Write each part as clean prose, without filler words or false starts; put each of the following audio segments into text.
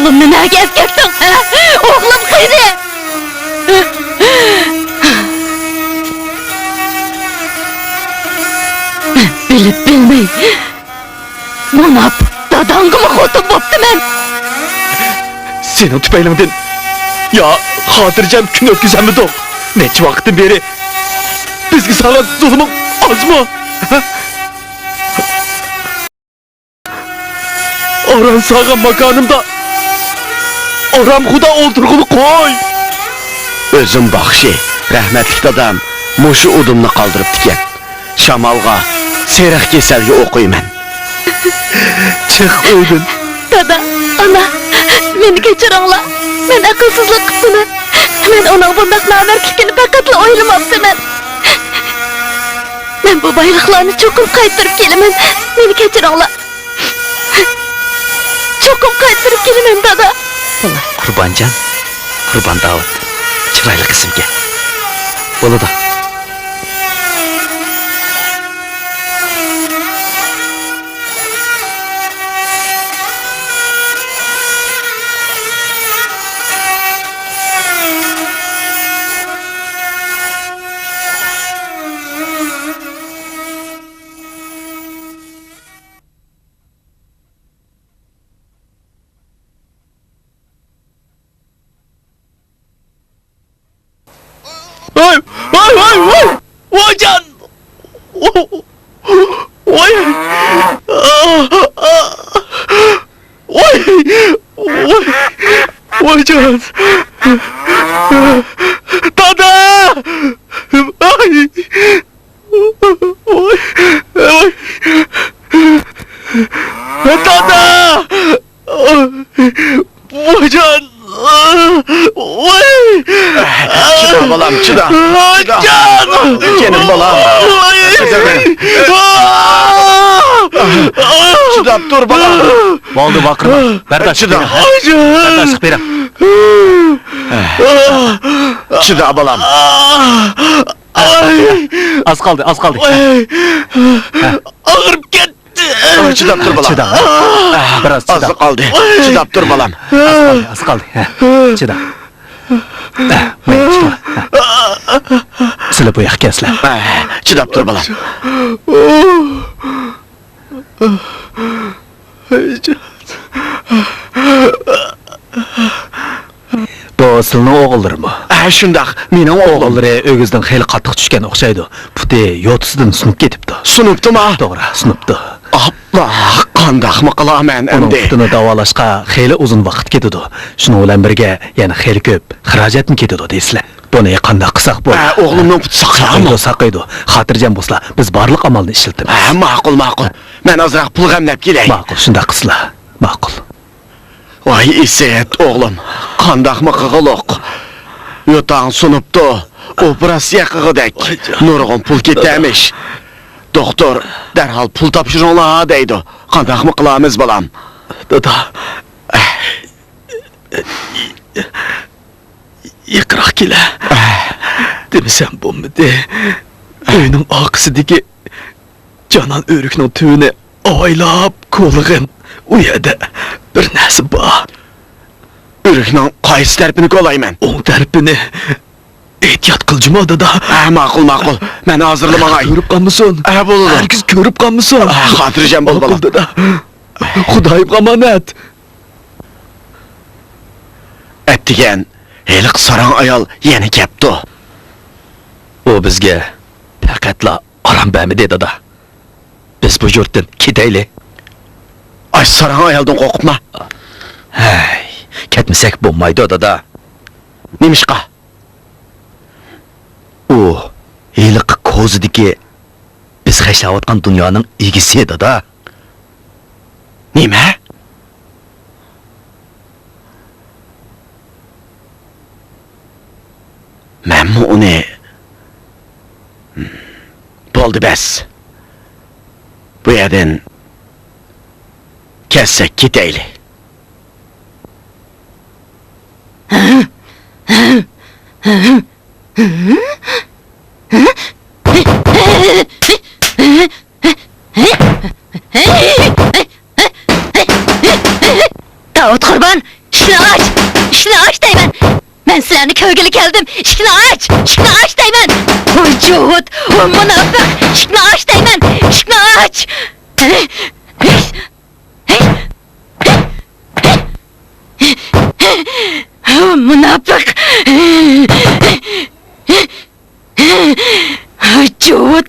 Oğlumni nega eskartding? O'g'lim qayda? Bilib bilmay. Mana dadangga xotin bo'ptiman. Senin tüpeylerinden ya hatırcam gün ötküzemedi o. Neçe vaktin beri bizgi sana zulümün az mı? Oran sağın makanımda oram huda oldurgulu koy. Özüm bakşı, rahmetlik dadam muşu udumunu kaldırıp diken. Şamalga, seyrak keselge okuyman. Çık öydün. Dada, ana, meni kechiringlar. Men aqlsizlik qilibman. Men uning bundoq namertligini faqatla o'ylamabman. Men bu boyliqlarni cho'qim qaytarib kelaman. Meni kechiringlar. Cho'qim qaytarib kelaman, dada. Kurbancan, Kurban Davut. Çıraylı kızımga. Bo'ladi. Vay can! Vay! Vay can! Dada! Ay! Vay! Dada! Vay can! Vay! Çıda balam, çıda. Can! Canım balam. Çıda dur balam. Oldu bakırma. Berdaş Çıda. Berdaş bera. Çıda balam. Az kaldı, az kaldı. Ağırıp gitti. Çıda dur balam. Çıda. Biraz çıda. Az kaldı. Çıda dur balam. Az kaldı. Çıda. Çıda. Sıla bu yakasla. Çıda dur balam. Bu sılını oğulları mı? Şundak, menin oğlum. Oğulları ögüzden xeyli qattiq tushgan o'xshaydi. Puti yo'tisidan sunib ketibdi. Sunuptu ma? To'g'ri, sunibdi. Allah, qandaq mı qilaman Uning endi? putini davolashga xeyli uzun vaqt ketadi. Shuning bilan birga yana xeyli ko'p xarajatmi ketadi deysizlar. Buni qanday qilsak bo'ladi? O'g'limning puti saqlaymi? Saqlaydi. Xotirjam bo'lsa, biz barliq amalni ishlatamiz. Ma'qul, ma'qul. Men ozroq pul g'amlab kelay. Ma'qul, shunday qilsizlar. Ma'qul. Voy Iset, o'g'lim, qandaq mı qig'iliq? Yo'tang sunuptu. Operatsiya qig'idak. Nurg'un pul ketamish. Doktor darhol pul topshiringlar deydi. Qandaq mı qilamiz balam? Dada. Yıkırak kile. Demisem bu mu de? Oyunun arkasındaki canan örüknün tüğüne aylap kolğun. O yerde bir narsa var. Ürükning qaysi tarafini qo'layman? O'ng tarafini ehtiyot qilchima dada. Ma'qul, ma'qul. Men hozirlamag'ay. Ko'rib qolmasin. Bo'ladi. Herkes ko'rib qolmasin. Xotirjam bo'l bolam. Dada. Xudoyim omonat. Etdigan heliq sarang ayol yana kelibdi. O bizga faqatla aram bermidi dada. Biz bu yurtdan ketaylik. Ay sarang ayoldan qo'rqma. Hey, ketmasak bo'lmaydi dada. Nemishqa? U heliqi ko'zidagi biz yashayotgan dunyoning egisi dada. Nima? Menmi uni bo'ldi bas. Bu yerdan kelsak ketaylik. Davut Qurban, Men sizlarni ko'rgili keldim. Ishni och! Ishni och deyman. Voy juhud, voy munofiq. Ishni och deyman. Ishni och. Munofiq. Voy juhud.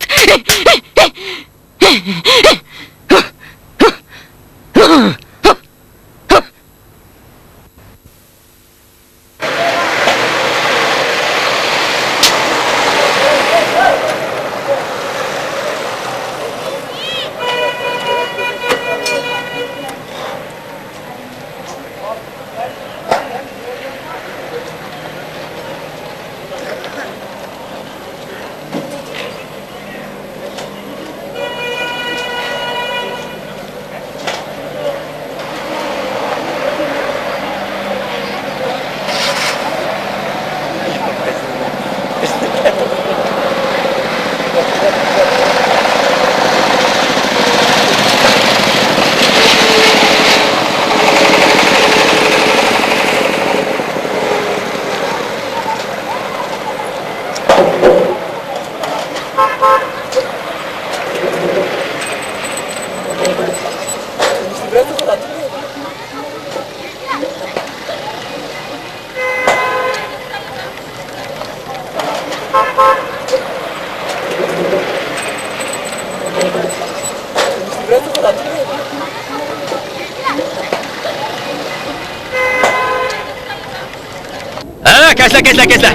Kesle.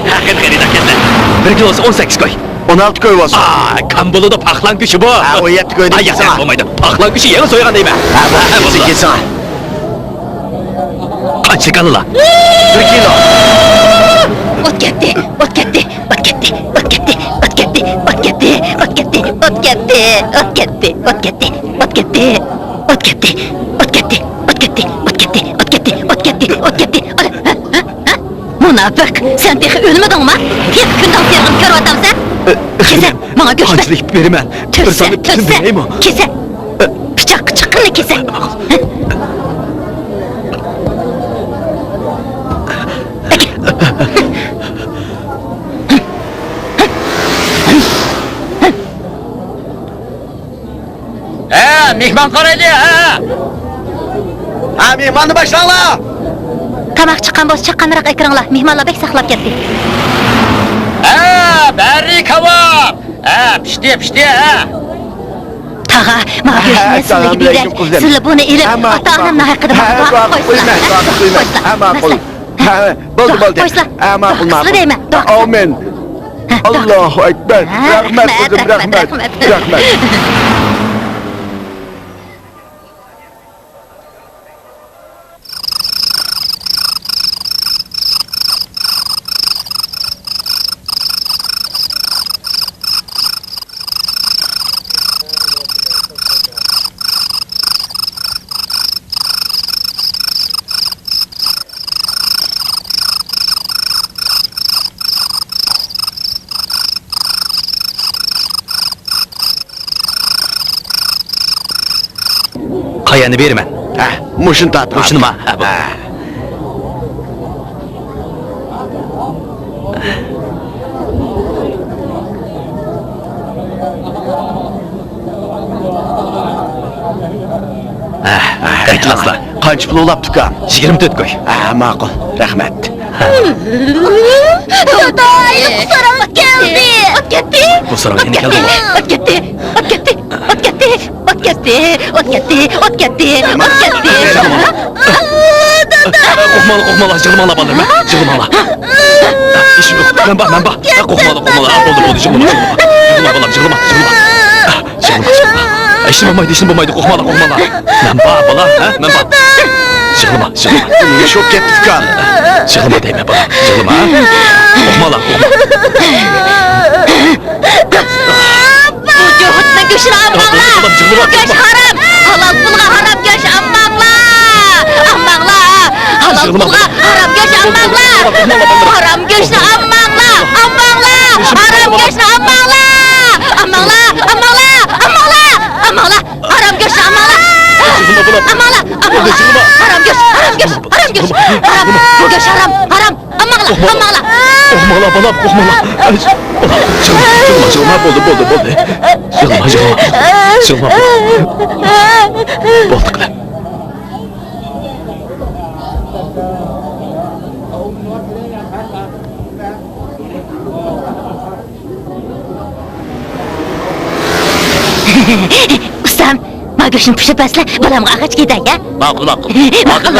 Kesle. 1 kilosu 18 koy. 16 koy olsun. Kan buludu paklan kuşu bu. O 7 koy değil Yok sana. olmaydı. Paklan kuşu yeni soygan değil mi? Kesin kesin. Kaç kanı la? 1 kilo. Ot ketdi. Munofiq, sen texi ölmedingmi? 7 kundan tergin ko'ryotamsan? Kese, menga go'sht ber. Qanchalik beraman? Bir sonni tutib beraymi? Kese. Pichoq chiqqini kese. Mehman qaraydi, Ha mehmanı başla. Tamoq chiqqan bo'lsa chaqqanroq ekranlar. Mehmonlar bek saqlab ketdi. Berri kebap. Pişti. Tag'a, menga go'shtni Assalomu sizlarga alaykum, beray. qizim. Sizlar buni ilib, ota-onamni haqqida Buldu. Qo'yslar. Ma'qul. Sizlar deyman. Amin. Allahu ekber. Rahmet kızım, rahmet. Qayanı berman. Muşun tatlı. Muşunu ma. Aytlasla. Kaç pul olap tukan? 24 koy. Ma'qul. Rahmet. Xudoyim, qusurim keldi. Ot ketdi. Qusurim yana keldi. Ot ketdi. Qo'qmala, jilmala bolam. Jilmala. Men bor. Qo'qmala. Bo'ldi, jilmala. Jilma. İşim olmaydı, qo'qmala. Men bor, bolam, men bor. Jilma. Niye şok ketdi tukan? Jilma deyman, bolam. Jilma. Qo'qmala. Bu juhudni go'shini ammanglar. Go'sh harom. Halol pulga harom go'sh ammanglar. Halol pulga harom go'sh ammanglar. Harom go'shni ammanglar. Harom go'shni ammanglar. Harom go'shni ammanglar. Harom go'sh. Bu go'sh harom. Ammanglar. Hammala. Qo'rqmala bolam, qo'rqmala. Jilma, bo'ldi. Jilma. Bo'ldi qilam. Ustam, magoshni pishib asla, bolamga ag'ach kedak, a? Ma'qul. Ma'qul.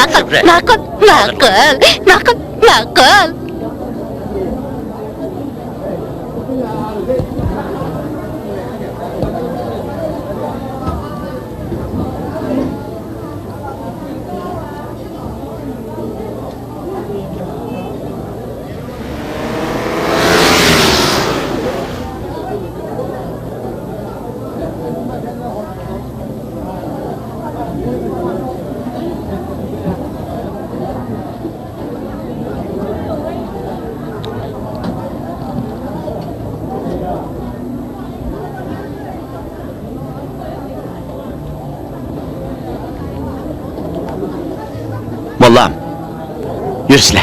Mollam, yürüsle.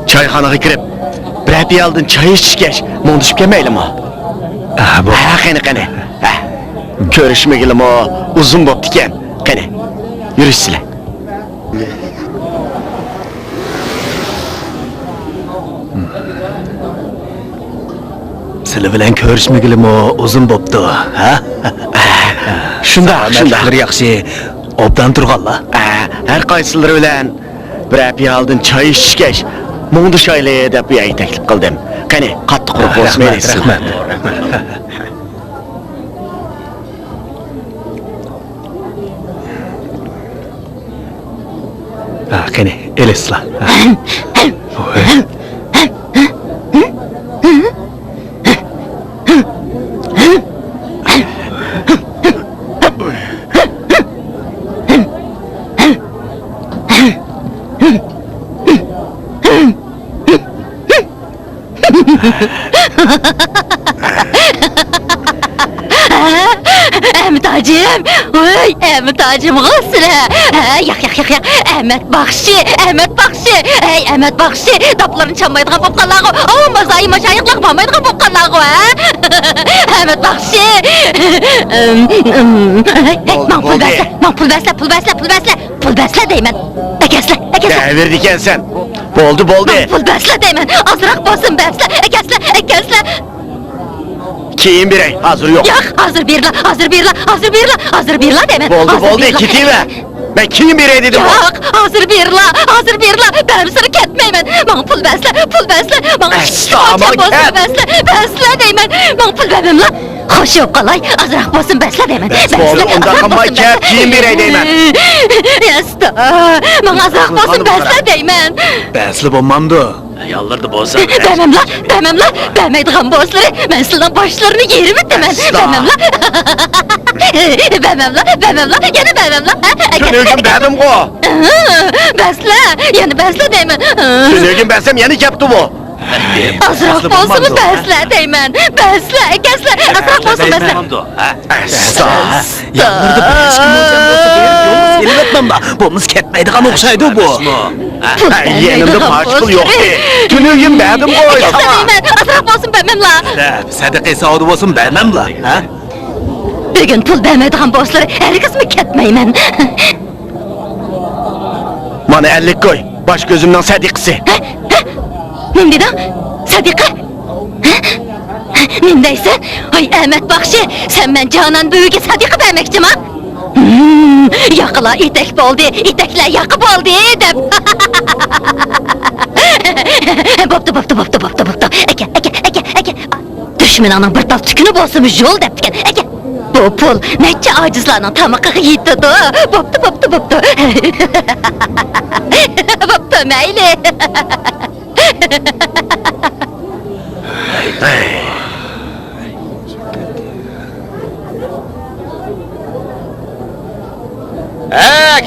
Çayxanaga kirib, bir piyaldan çay içişkech, mo'ndishib kelmaylikmi? Bu Qani. Ko'rishmagilim o, uzun bo'pti ekan. Qani, yurishsizlar. sizlar bilan ko'rishmagilim uzun bo'pti, ha? Shunda. yaxshi. Obdan turganlar. Her qaysilari bilan bir piyaldan çay içişkech, mo'ndishaylik deb uyga taklif qildim. Qani, qattiq quruq bo'lsin, Rahmat. Qani, elasizlar. Ahmet Hacım, oy Ahmet Hacım gısra. Yak. Ahmet Bakşı. Hey Ahmet Bakşı, daplarını çalmaydıgan bop qallağı. O mazayı maşayıqlıq bamaydıgan bop qallağı, ha? Ahmet Bakşı. Pul bəslə. Pul bəslə deymen. Ekeslə. Dəvir dikən sən. Boldu. Pul bəslə deymen. Azraq basın bəslə. Ekeslə. Keyin birey, hazır yok. Yak, hazır birla deymen. Boldu, ikitiyi ver. Ben keyin birey dedim o. Yak, hazır birla. Benim sırrı ketmeymen. Bana pul bəslə. Bana bəslə deymen. Bana pul bəbimla. Hoş yok qalay, azraq basın bəslə deymen. Boldu, ondan qanmay kep, keyin birey deymen. Yasta, bana azraq basın bəslə deymen. Bəsli bo'lmamdi. Yallardı bolsa. Demem la. Demeydiğim bozları. Ben sizden başlarını yerim demem. Demem la. Yine demem la. Tünügün dedim o. Besle. Yani besle deymen. Tünügün besem yeni kepti bu. Azraq bolsun besle deymen. Kesle. Azraq bolsun besle. Yalvardı bir eski mo'ljam bo'lsa berib yo'lni selim etmem da. Bo'lmasa ketmaydigan o'xshaydi bu. Yenimde parçkıl yok ki. Tünügün dedim o. Kesle deymen. Azraq bolsun demem la. Sadaqa savodi bo'lsin bermem la. Bugün pul vermeydiğim bozları herkes mi ketmeymen? Bana 50 koy. Baş gözümden sadiqisi. Nim dedim? Sadiqa? Nimdeysen? Ay Ahmet Bakşı, sen ben canan büyüge Sadiqa demekçim ha? Yakıla itek boldu, itekler yakıp oldu dep. Boptu. Eke. Düşmün anam bir tal tükünü bolsunmuş yol depken. Eke. Bu pul neçe acizlarla tamakı yitti do. Boptu. Boptu meyli.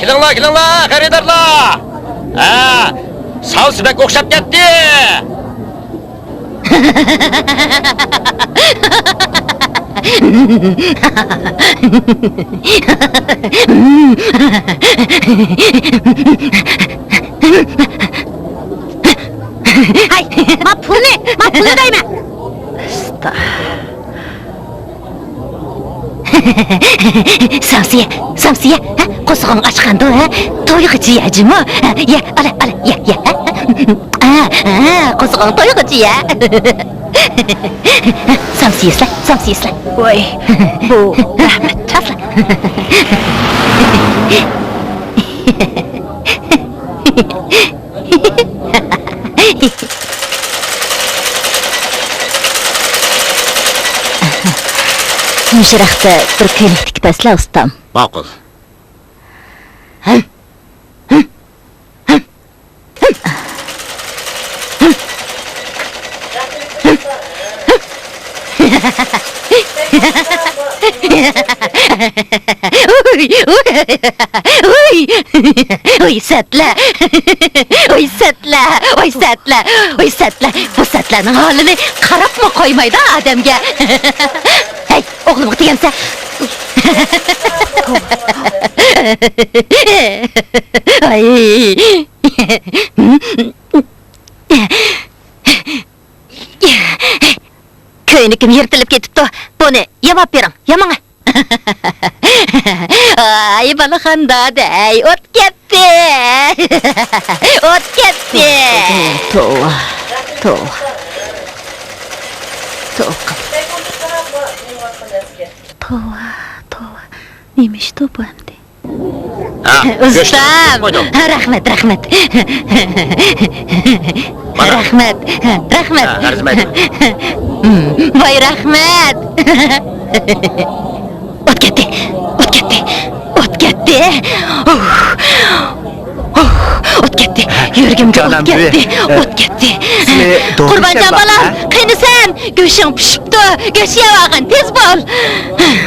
Kilinglar, xaridarlar. Sal sibek o'xshab ketdi. Hay, ma pulni deyman. Samsiya, qo'zg'ong ochqanda, to'yg'ichi yajimi? Ya, ala, ya. Qo'zg'ong to'yg'ichi ya. Samsiyaslar. Voy, bu rahmat. Tasla. Müşraqda bir ko'ylaktik pasla ustam. Ma'qul. Uy, satla. Bu satlarning holini qarabmi qo'ymaydi odamga. Hey, o'g'limga tegansa. Ko'ynikim yirtilib ketibdi. Buni yamab bering, yamang. Ay, balaxandada, o't ketdi. To'g'ri. Neymiş bu endi? Ustam, rahmat. Rahmat. Voy rahmat. O't ketdi. O't ketdi. Yuragimga o't ketdi. Qurbanjon bolam, qinisan, go'shing pishibdi. Go'sh yevag'in, tez bo'l.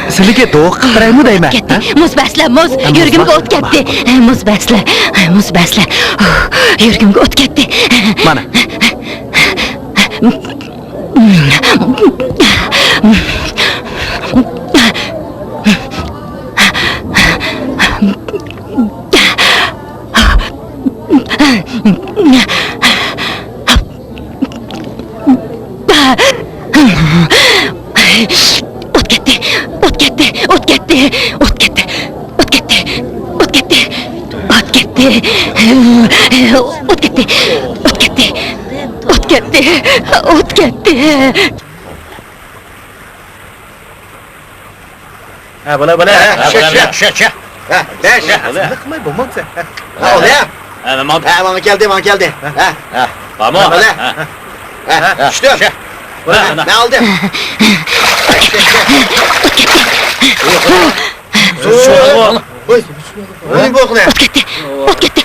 Sizlarga do'q qildiraymi deyman. Muz basla, yuragimga o't ketdi. Muz basla. Yuragimga o't ketdi. Mana. O't ketdi. Ha, bola. Şa. Ha, beş. Qilmay bo'lmabsa. Ha, olayam. Ha, Mana keldi. Ha. Tamam. Ha, düştüm. Ne aldım? Oy, bu ne? O't ketdi. O't ketdi.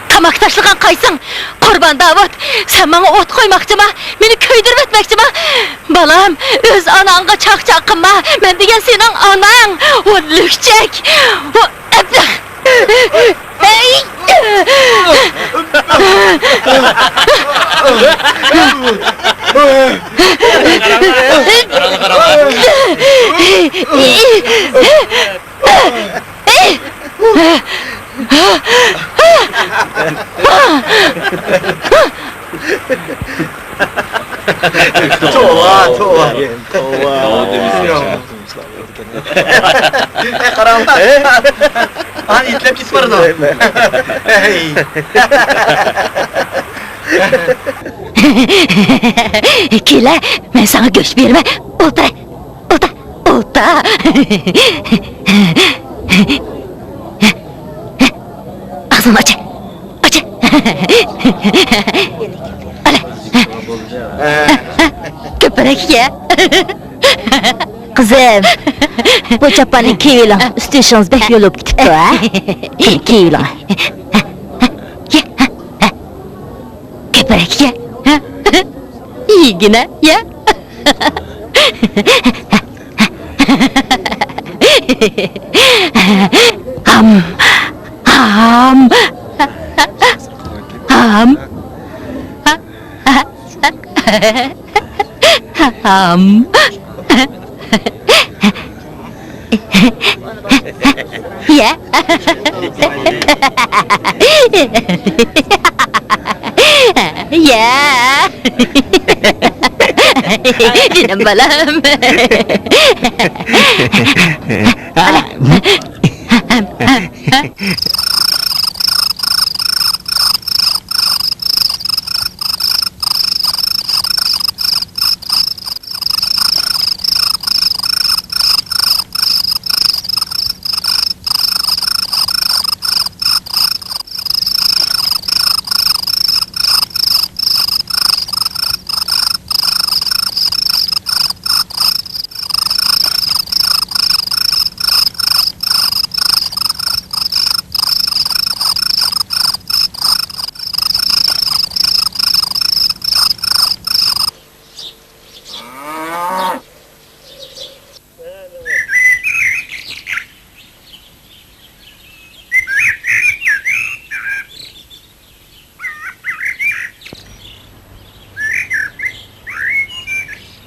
Qamoq tashlagan qaysing? Qurban Davud, sen bana o't qo'ymoqchimi? Meni kuydirib etmoqchimi? Balam, o'z onangga chaqchaq qilma. Men degan sening onang, o lükçek. O ablah. Hey! Karanlık. Hani itlep git vardı. Kile, ben sana göç verme. Ultra. Ağzını aç. Öyle. Köpürek ye. Kızım, bu çapanı kiyilan, üstü şans bek yolup gitip de ha? Kiyilan. Ye. Köpürek ye. İyi yine ye. Ham. Ya. Ya. Canım balam.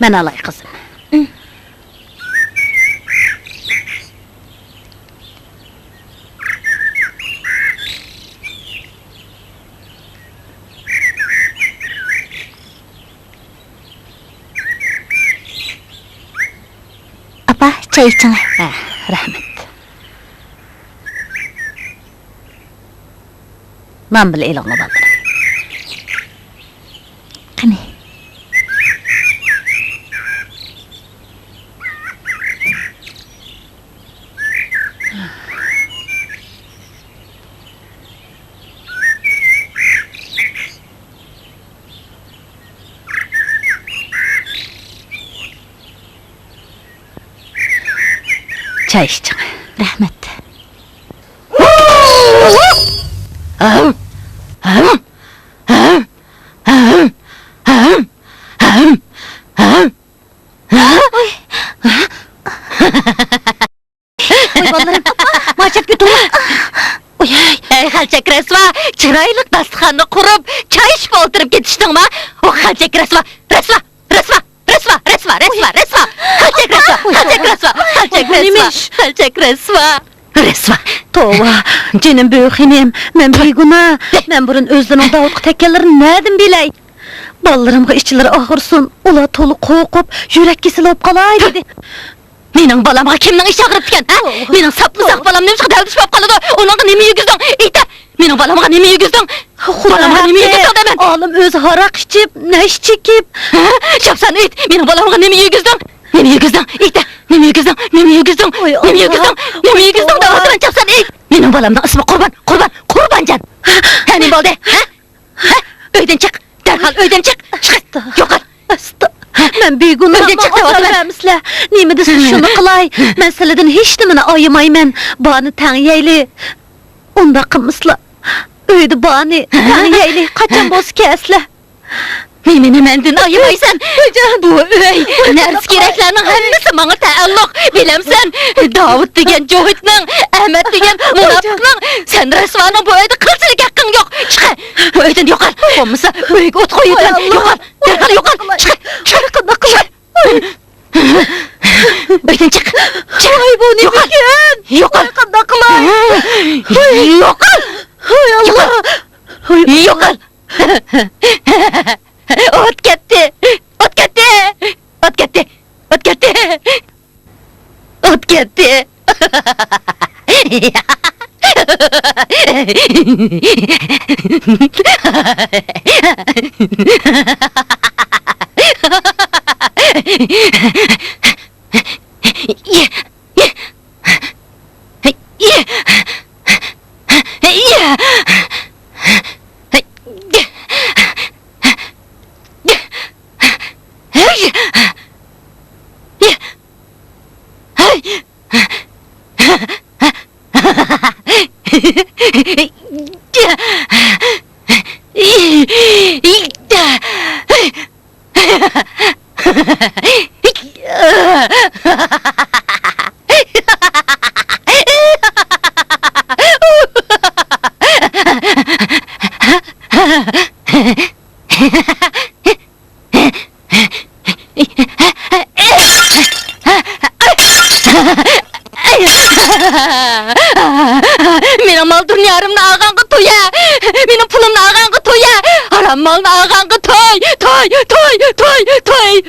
Ben alay kızım. Apa, çay içine. Rahmet. Ben bile ilgili bakalım. Qani. Çay içeceğim. Rahmet. Oy ballarım. Maçap götürme. Oy ay. Ey halçak resva, çıraylık dastıkhanını kurup çay içip oturup gitiştin mi? O halçak resva, resva, resva, resva, resva, resva, resva, halçak resva, halçak resva, halçak resva, halçak resva, resva. Tova, canım büyük inem, men beyguna, men burun özlerinin davutku tekkellerini nedim biley. Ballarımga içleri ağırsın, ula tolu qoğup, yürek kesilip qalay dedi. Mening balamga kimning ishi og'rib ekan, ha? Mening sapmisoq balam nimcha davdish bo'lib qoladi. Uningga nima yegizding? Ayta. Mening balamga nima yegizding? Balamga nima yegizding deman? Oğlum öz haraq içip, neş çekip. Chapsan ayt. Mening balamga nima yegizding? Nima yegizding? Ayta. Nima yegizding? Nima yegizding? Nima yegizding? Nima yegizding? Davotran chapsan ayt. Mening balamning ismi Qurbanjon. Ha, nima bo'ldi? Ha? Uydan chiq. Darhol uydan chiq. Chiq. Yo'qol. Asta. Men beyguna Öyle çıktı ama vallahi. vermişler. Nime desin şunu qılay. Men sileden hiç nimini ayımayman. Bani tan yeyli. Onda qılmışlar. Öydi bani tan yeyli. Kaçan boz kesle. Meni mendin ayımaysan. Bu öy, ners keraklarning hammasi menga taalluq. Bilamsan, Davud degan Johidning, Ahmad degan munofiqning, sen Rasvaning bu uyda qilchilik haqqing yo'q. Chiq. Bu uydan yo'qol. Bo'lmasa uyga o't qo'yasan. Yo'qol. Darhol yo'qol. Chiq. Chiq. Uydan chiq. Ay bu ne biken? Yo'qol. Qanda qılay? Yo'qol. Hay Allah. Yo'qol. Ot ketdi. Ot ketdi. Ot ketdi. Ot ketdi. Ot ketdi.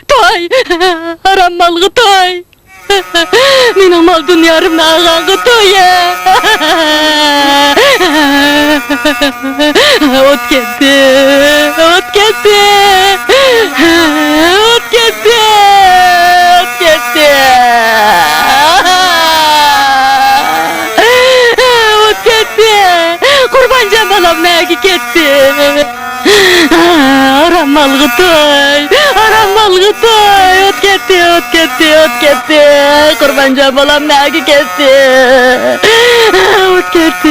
toy. Haram malgı toy. Mening mal dunyorimni ag'angi to'yi. O't ketdi. Qurbanjon bolam nega ketdi? Haram malgı toy. O't ketdi. Qurbanjon bolam nega ketdi? O't ketdi.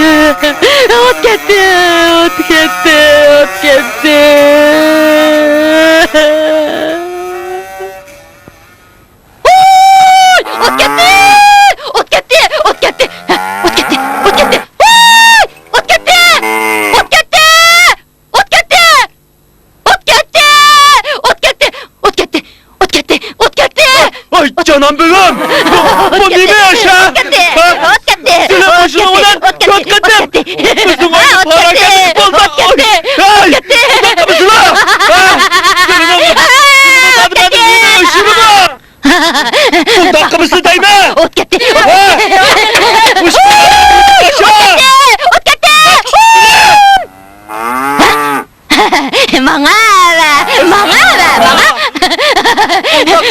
Ay canım benim! Bu ne yaşa? Senin başına olan göt kattım! Bizim oyun para gelip bulmak! Hey! Uzakta mısın ha? Senin adına bir yine ışırı mı? Uzakta mısın değil mi?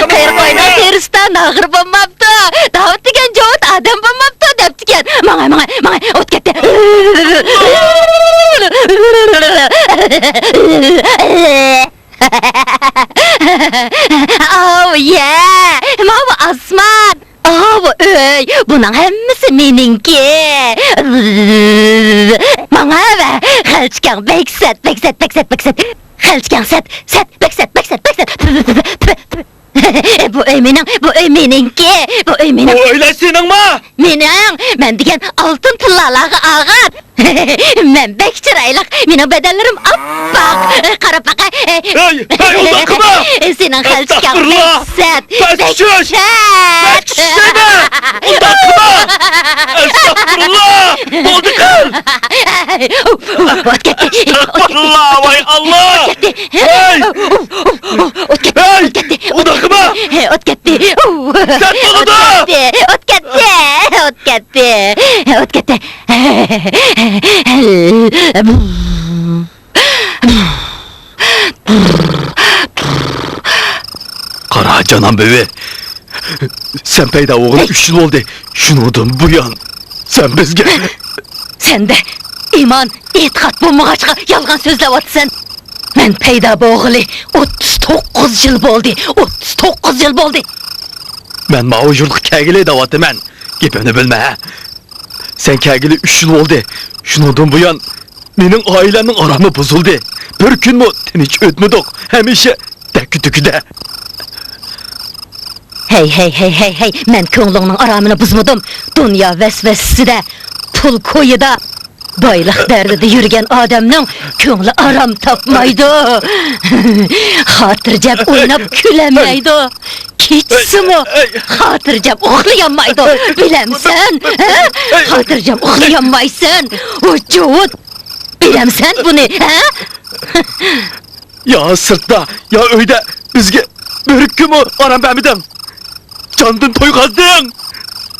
Kayır koyna teristan ağır bulmaptı. Davut degen joğut adam bulmaptı deptiken. Mangay, ot ketdi. Oh yeah, bu asman. Bu öy, bunun hemmisi meninki. Manga be, xelçken bekset. Xelçken set, bekset. Bu öy meninki. Bu öyle senin mi? Men degen altın pullalağı ağır. Men bek çıraylık, mening bedenlerim appak. Qarap baqa. Hey, uzakma! Senin xelçken Estağfurullah! bekset. Deme! Uzakma! Estağfurullah! Oldu kız! Ot ketdi. Estağfurullah! Vay Allah! Hey! Ot ketdi. Uzakma! Ot ketdi. Sen doludu! Ot ketdi. Kara canım bevi. Sen peyda oğlum 3 yıl oldu. Şunudun bu yan. Sen bizge. Sen de iman, etiqat bulmağaçqa yalğan sözlep atsan. Men peyda boğulu 39 yıl boldu. Ben mavujurluk kegili davatı men. Gepini bilme ha. Sen kegili 3 yıl oldu. Şunudun bu yan. Menin ailemin aramı bozuldu. Bir gün mü tinç ötmedik. Hemişe tekütüküde. Hey, men köңlüңнің aramını buzmadım. Dünya vesveside, pul koyuda, baylık derdide yürüyen adamның köңlü aram tapmaydı. Hatırcap oynap külemeydi. Keçsimi hatırcap uxlayamaydı. Bilemsen, hatırcap uxlayamaysın. Ucud, bilemsen bunu, ha? Ya sırtta, ya öyde bizge bir gün mü aram vermedin? Candın toy kazdın.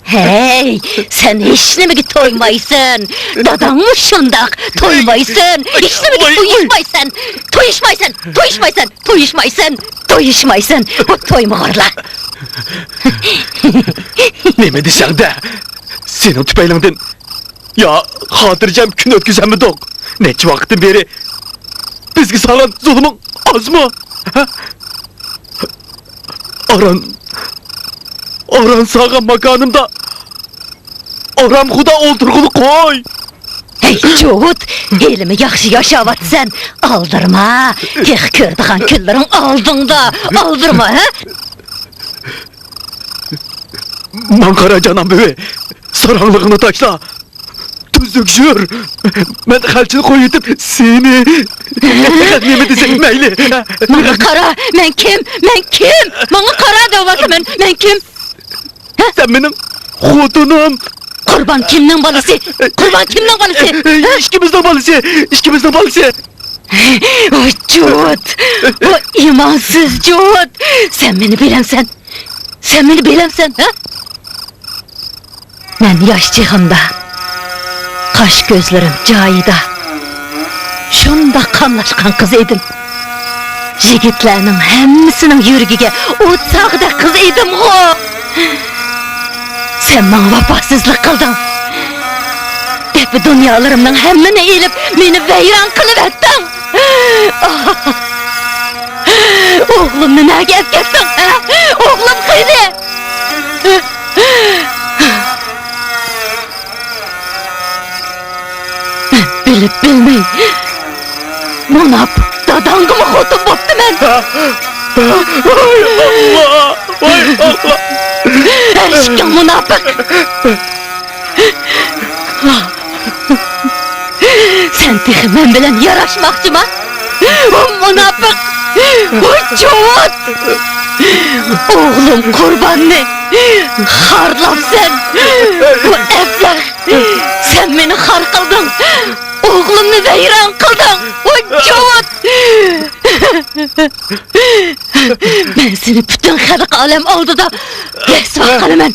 Hey, sen hiç mi toymaysın? Dadan mı şundak toymaysın? Hiç mi toyuşmaysın? Bu toymağırlar. Ne mi desen de? Senin tüpeylindin. Ya hatırcam gün ötküzen mi dok? Neçi vaktin beri bizgi sağlan zulümün az mı? Ha? Aran sağan makanımda Aram xuda oldurgulu koy. Hey Cuhud, elimi yaxşı yaşavatsan aldırma. Pek kördiğen küllerin aldığında aldırma, ha? Mankara canım bebi, saranlığını taşla. Tüzlük jür. Ben xalçını koyutup seni. Nemi desek meyli. Bana kara, men kim? Bana kara devatı men kim? Sen benim xutunum. Kurban kimden balısı? İşkimizden balısı. O Cud! O imansız Cud! Sen beni bilemsen! Sen beni bilemsen, ha? Ben yaşçığımda, kaş gözlerim cayida, şunda kanlaşkan kız edim. Yigitlerinin hemmisinin yürgüge utsağda kız edim o. Sen bana vefasızlık kıldın. Depi dünyalarımın hemmini eğilip beni veyran kılıvettin. Oğlum ne etkesin, ha? Oğlum kıydı. Bilip bilmey. Münafık dadangı mı kutum boptu men? Vay Allah! Erişken münafık. Sen teki men bilen yaraşmakçı mı? O münafık. O çoğut. Oğlum kurban ne? Harlap sen. O eflah. Sen beni har kıldın. Oğlumnu veyran kıldın. O çoğut. Ben seni bütün halk alem oldu da resva kılımen.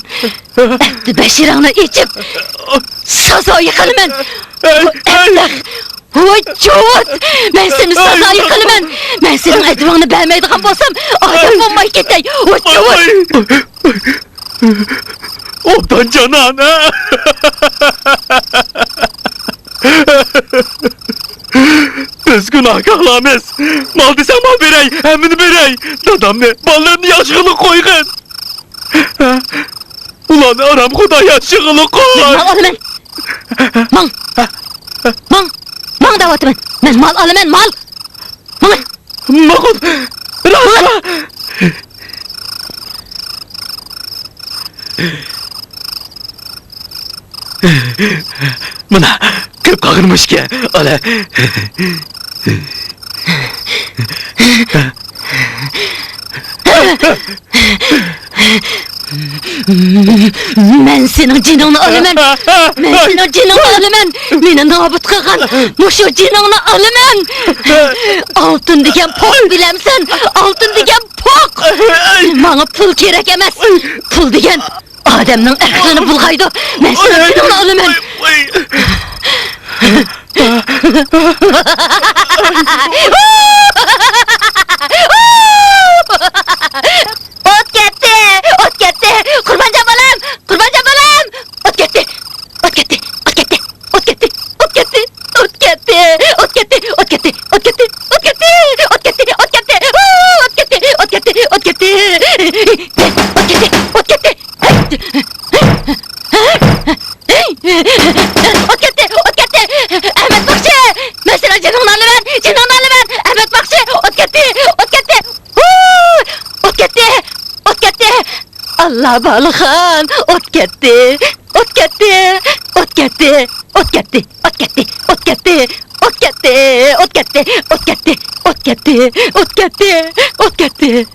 Etli beşiranı içip saza yıkılımen. O eflah. O çoğut. Ben seni saza yıkılımen. Ben senin edvanı beğenmeydiğim bolsam adem olmay ketey. O çoğut. Obdan canan ha! Biz günahkarlarımız. Mal desem mal verey, hemini verey. Dadam ne? Ballarını yaşıklı koygun. Ulan aram kuda yaşıklı koy. Mal alımen. Mal. Mal. Mal davatı ben. Ben mal alımen mal. Mal. Makul. Rasva. Buna köp kakırmış ki. Öyle. Ben senin cinini alımen. Ben senin cinini alımen. Beni nabıt kılgan. Muşu cinini alımen. Altın diken pok bilemsen. Altın diken pok. Bana pul gerek emez. Pul diken Adem'nin erkanı bulgaydı. Ben senin cinini alımen. Ot gitti! Ot gitti! Kurban cabalım! Kurban cabalım! Ot gitti! Ot gitti! Ot gitti! Ot gitti! Ot gitti! Ot gitti! Ot gitti! Ot gitti! Ot gitti! Ot gitti! Ot gitti! Ot gitti! Ot gitti! Ot gitti! Ot gitti! Ot gitti! Ot gitti! Ot gitti! Ot gitti! Ahmet Bakşı! Mesela canını alıver! Canını alıver! Ahmet Bakşı! Ot gitti! Ot gitti! Ot gitti! Ot gitti! Allah balıkan! Ot gitti! Ot gitti! Ot gitti! Ot gitti! Ot gitti! Ot gitti! Ot gitti! Ot gitti! Ot gitti! Ot gitti! Ot gitti! Ot gitti!